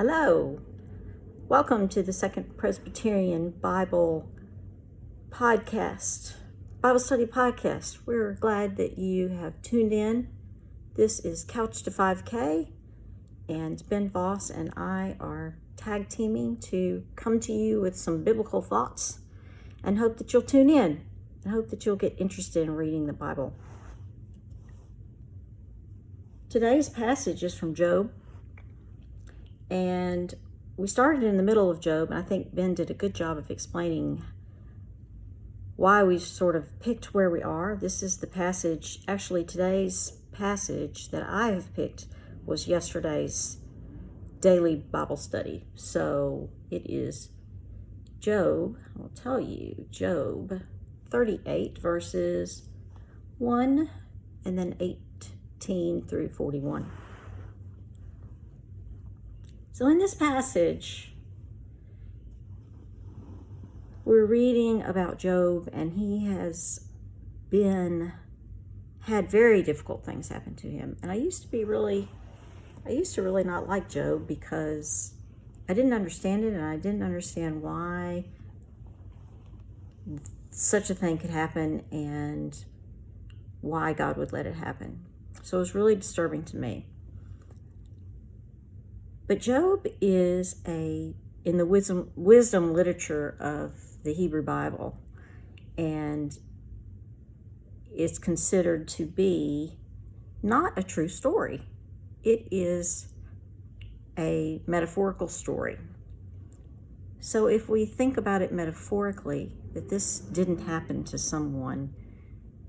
Hello. Welcome to the Second Presbyterian Bible Podcast, Bible Study Podcast. We're glad that you have tuned in. This is Couch to 5K, and Ben Voss and I are tag teaming to come to you with some biblical thoughts and hope that you'll tune in and hope that you'll get interested in reading the Bible. Today's passage is from Job. And we started in the middle of Job, and I think Ben did a good job of explaining why we sort of picked where we are. This is the passage, actually today's passage that I have picked was yesterday's daily Bible study. So it is Job, I'll tell you, Job 38 verses 1 and then 18 through 41. So in this passage, we're reading about Job, and he has had very difficult things happen to him. And I used to really not like Job because I didn't understand it, and I didn't understand why such a thing could happen and why God would let it happen. So it was really disturbing to me. But Job is in the wisdom literature of the Hebrew Bible, and it's considered to be not a true story. It is a metaphorical story. So if we think about it metaphorically, that this didn't happen to someone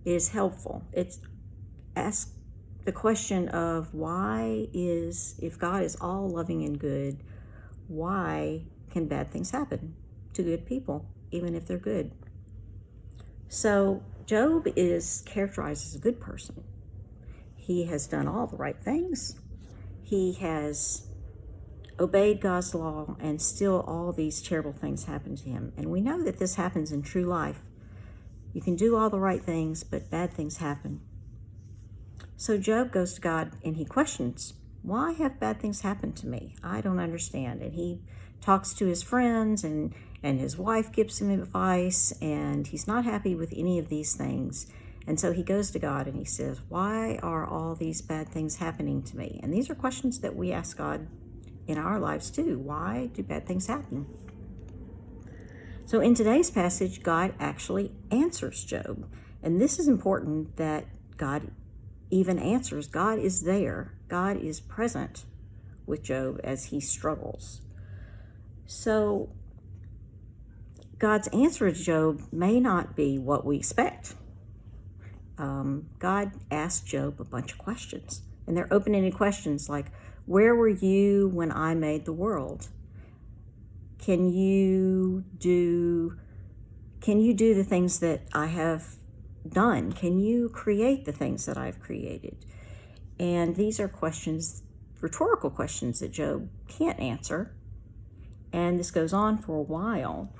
is helpful. It's asked the question of if God is all loving and good, why can bad things happen to good people, even if they're good? So Job is characterized as a good person. He has done all the right things. He has obeyed God's law, and still all these terrible things happen to him. And we know that this happens in true life. You can do all the right things, but bad things happen. So Job goes to God and he questions, why have bad things happened to me? I don't understand. And he talks to his friends, and his wife gives him advice, and he's not happy with any of these things. And so he goes to God and he says, why are all these bad things happening to me? And these are questions that we ask God in our lives too. Why do bad things happen? So in today's passage, God actually answers Job. And this is important that God even answers. God is there. God is present with Job as he struggles. So God's answer to Job may not be what we expect. God asked Job a bunch of questions, and they're open-ended questions like, where were you when I made the world? Can you do the things that I have done? Can you create the things that I've created? And these are questions, rhetorical questions that Job can't answer. And this goes on for a while.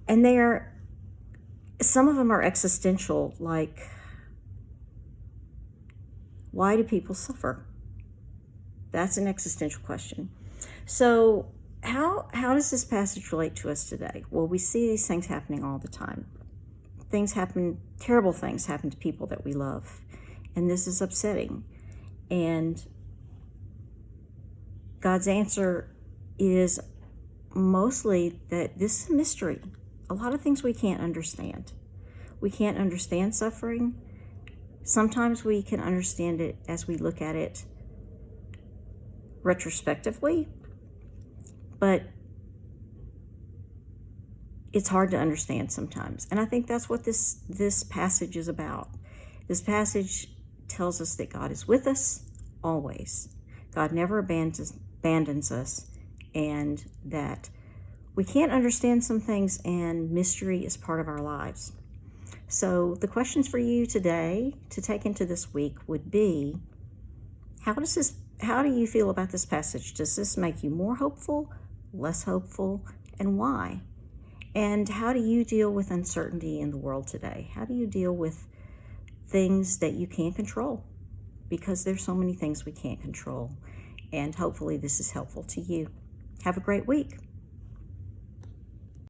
And some of them are existential, like, why do people suffer? That's an existential question. So how does this passage relate to us today? Well, we see these things happening all the time. Terrible things happen to people that we love. And this is upsetting. And God's answer is mostly that this is a mystery. A lot of things we can't understand. We can't understand suffering. Sometimes we can understand it as we look at it retrospectively, but it's hard to understand sometimes. And I think that's what this passage is about. This passage tells us that God is with us always. God never abandons us, and that we can't understand some things, and mystery is part of our lives. So the questions for you today to take into this week would be, how do you feel about this passage? Does this make you more hopeful, less hopeful, and why? And how do you deal with uncertainty in the world today? How do you deal with things that you can't control? Because there's so many things we can't control. and hopefully this is helpful to you. Have a great week.